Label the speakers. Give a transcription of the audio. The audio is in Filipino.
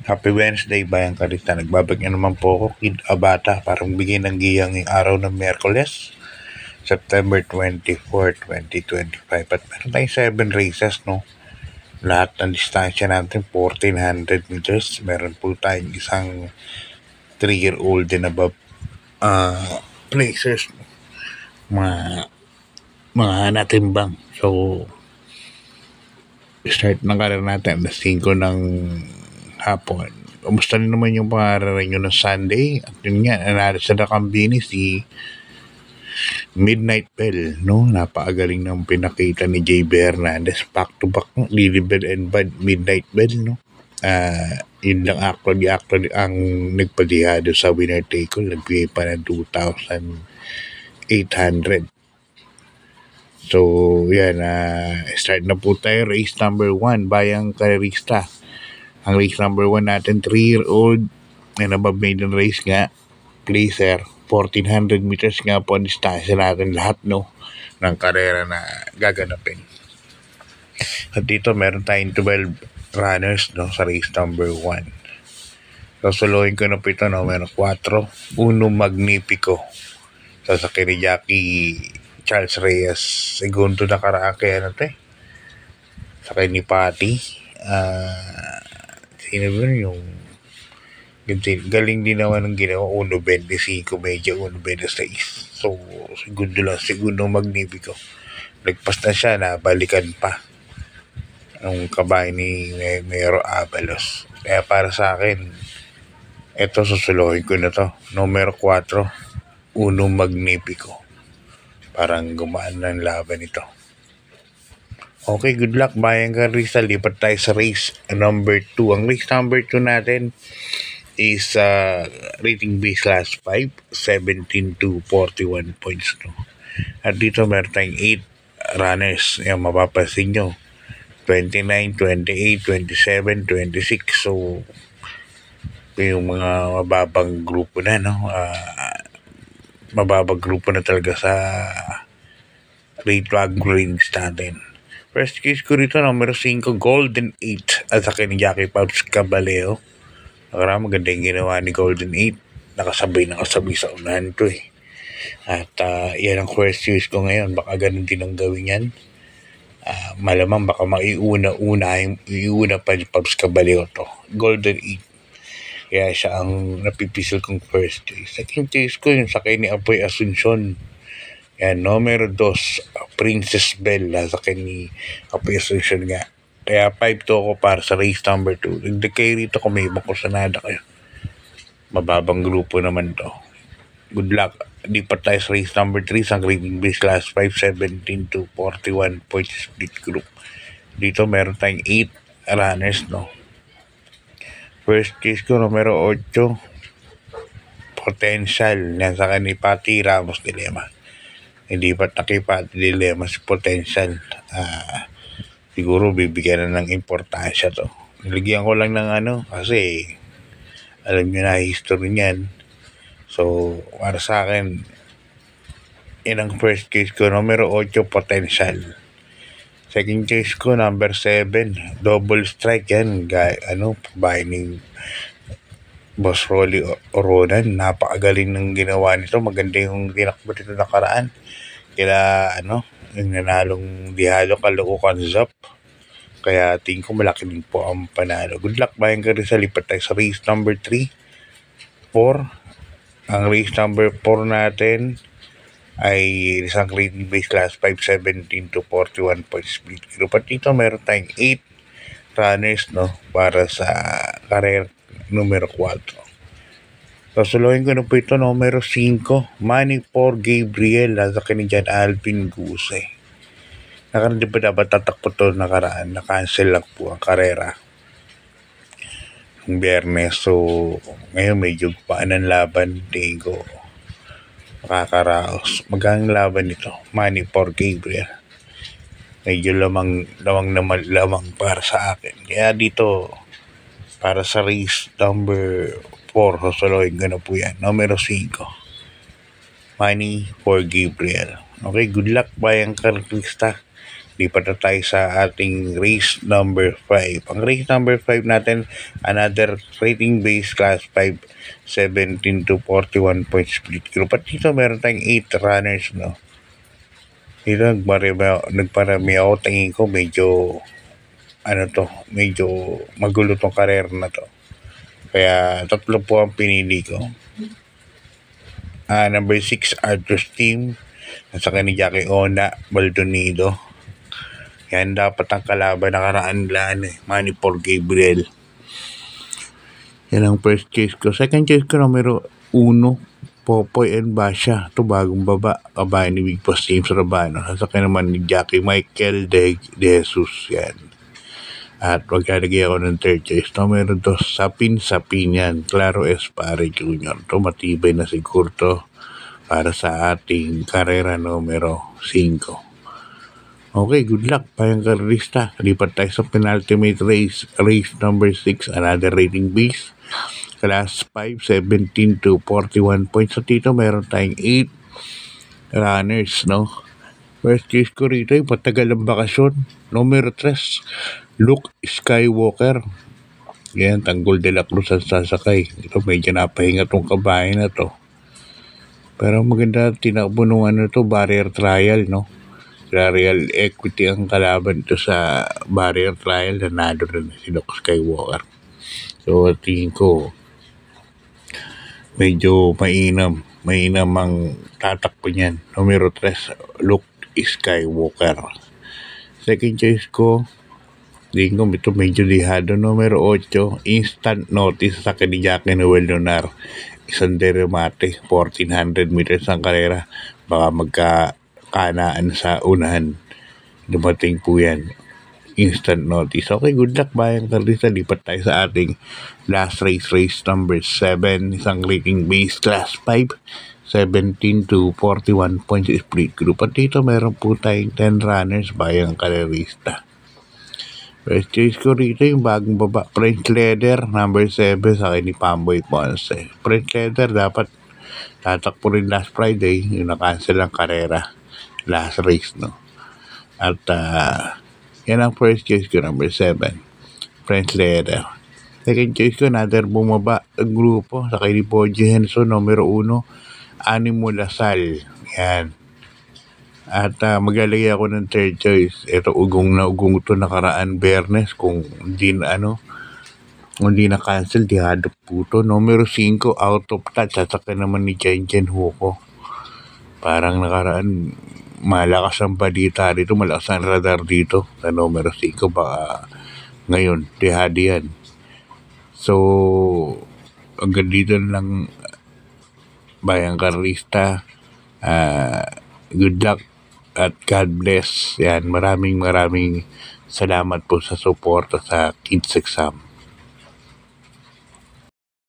Speaker 1: Happy Wednesday, Bayang Karista. Nagbabag na naman po ako, Kid Abata, parang bigay ng giyang yung araw ng Miyerkules, September 24, 2025. At meron tayong 7 races, no? Lahat ng distansya natin, 1,400 meters. Meron po tayong isang 3-year-old and above places, no? Mga natimbang. So, start ng karir natin alas 5 ng hapon. Kumusta rin naman yung pangararain nyo ng Sunday? At yun nga, nanalo sa Nakambini si Midnight Bell, no? Napakagaling ng pinakita ni JB Hernandez. Back to back, no? Lily Bell and Bud, Midnight Bell, no? Yun lang actually ang nagpadihado sa winner take all. Nagbigay pa ng 2,800. So, yan. Start na po tayo. Race number 1, Bayang Karista. Ang race number 1 natin, 3-year-old and above maiden race nga. Placer, 1,400 meters nga po ang distansya natin lahat, no? Ng karera na gaganapin. At dito, meron tayong 12 runners, no? Sa race number 1. Susuluhin ko na po ito, no? Meron 4. Uno Magnifico. Sasakyan ni Jackie Charles Reyes. Segundo na karaan kaya natin. Sakay ni Patty. Sino ba yung galing din naman ng ginawa. 1.25, medyo 1.26. So, segundo Magnifico. Nagpas na siya, nabalikan pa ang kabahay ni Mero Avalos. Kaya para sa akin, ito susuluhin ko na to. Numero 4, Uno Magnifico. Parang gumaan ng laban ito. Okay, good luck, Bayang Karista. Lipat tayo sa race number 2. Ang race number 2 natin is rating base class 5, 17 to 41 points. No? At dito meron tayong 8 runners. Yan, mapapansin nyo. 29, 28, 27, 26. So, yung mga mababang grupo na, no? Mababang grupo na talaga sa rate range natin. First case ko rito, numero 5, Golden 8. At sa akin ni Jackie Pops Caballeo. Maganda yung ginawa ni Golden 8. Nakasabay sa unahan to eh. At yan ang first case ko ngayon. Baka ganun din ang gawin yan. Malamang baka maiuna pa ni Pops Caballeo to. Golden 8. Kaya siya ang napipisil kong first case. Second case ko yung sakay ni Apoy Asuncion. Yan, numero 2, Princess Bell. Sakay ni Apoy Asuncion nga. Kaya 5 to ako para sa race number 2. Nagdag kayo rito kung may ibang kursanada kayo. Mababang grupo naman to. Good luck. Lipat tayo sa race number 3 sa rating base class 5, 17 to 41 points split group. Dito meron tayong 8 runners, no? First case ko, numero 8, Potential. Yan sa ni Patty Ramos Dilema. Hindi pa kay Patty Dilema si Potential. Siguro bibigyan na ng importansya to. Nilagyan ko lang ng kasi alam nyo na history niyan. So, para sa akin, yan ang first case ko, numero 8, Potential. Second case ko, number 7, Double Strike. Yan, bahay ni Boss Rolly Oronan. Napakagaling ng ginawa nito. Maganda yung tinakbo nito nakaraan. Yung nanalong dihalo Caloocan Zap. Kaya tingin ko malaki din po ang panalo. Good luck, Bayang Karista. Lipat tayo sa race number 3, 4. Ang race number 4 natin ay isang rating base class 5, 17 to 41 points split group. At dito meron tayong 8 runners, no, para sa career numero 4. Susuluhin ko na po ito, numero 5, Money for Gabriel. Sa kanina Alvin Guse. Di ba dapat tatakpo to nakaraan? Na-cancel lang po ang karera ng Biyernes. So, ngayon medyo paan ang laban. Tingin ko makakaraos. Magang laban nito, Money for Gabriel. Medyo lamang para sa akin. Kaya dito, para sa race number 4, susuluhin ko na po yan. Numero 5, Money for Gabriel. Okay, good luck, Bayang Karista. lipat na tayo sa ating race number 5. Ang race number 5 natin, another rating base class 5, 17 to 41 point split group. At dito meron tayong 8 runners, no? Dito nagparami ako, tingin ko medyo medyo magulo tong karer na to. Kaya 3 po ang pinili ko. Number 6, Arthur's Team. Nasa ni Jackie Ona Baldonido. Yan dapat ang kalaban nakaraan lang Manny Paul Gabriel. Yan ang first choice ko. Second choice ko numero 1, Popoy and Basha. Ito bagong baba. Kabayan ni Big Boss James Rabano. Nasa naman ni Jackie Michael De Jesus. Yan. At maglalagay ako ng third choice. Numero 2, Sapin-Sapin. Claro Espare Jr. Ito matibay na siguro to para sa ating karera numero 5. Okay, good luck, payang karerista. Lipat tayo sa penultimate race. Race number 6, another rating base. Class 5, 17 to 41 points. So dito meron tayong 8 runners, no? First choice ko rito yung patagal ng bakasyon. Numero 3, Luke Skywalker. Yan, Tanggol de la Cruz ang sasakay. Ito medyo napahinga tong kabayan na to. Pero maganda tinakbo nung to, barrier trial, no? Real Equity ang kalaban ito sa barrier trial. Nanalo na si Luke Skywalker. So, tingin ko, medyo mainam ang tatakbo niyan. Numero 3, Luke Skywalker. Second choice ko, tingin ko ito medyo lihado. Numero 8, Instant Notice sa Jackie Noel Lunar. Isang deremate, 1400 meters ang karera. Baka magkakanaan sa unahan. Dumating po yan. Instant Notice. Okay, good luck bayang karista. Lipat tayo sa ating last race. Race number 7. Isang rating base class 5. 17 to 41 points split group. At dito meron po tayong 10 runners bayang karerista. First choice ko rito yung bagong baba, French Leather, number 7 sa akin ni Pamboy Ponce. French Leather dapat tatakpo rin last Friday, yung na-cancel ang karera, last race, no? At yan ang first choice ko, number 7, French Leather. Second choice ko, another bumaba ang grupo sa akin ni Boji Henson, numero 1, Animo Lasal. Yan. At maglalagay ako ng third choice. Ito ugong ito nakaraan Bernes kung hindi na cancel, di hadap po ito. Numero 5, Out of Touch. Sasaka naman ni Jen Huko. Parang nakaraan malakas ang balita dito, malakas ang radar dito sa numero 5. Baka ngayon, di hadi yan. So, hanggang dito lang bayang karista. Good luck at God bless. Yan, maraming salamat po sa support sa kids exam.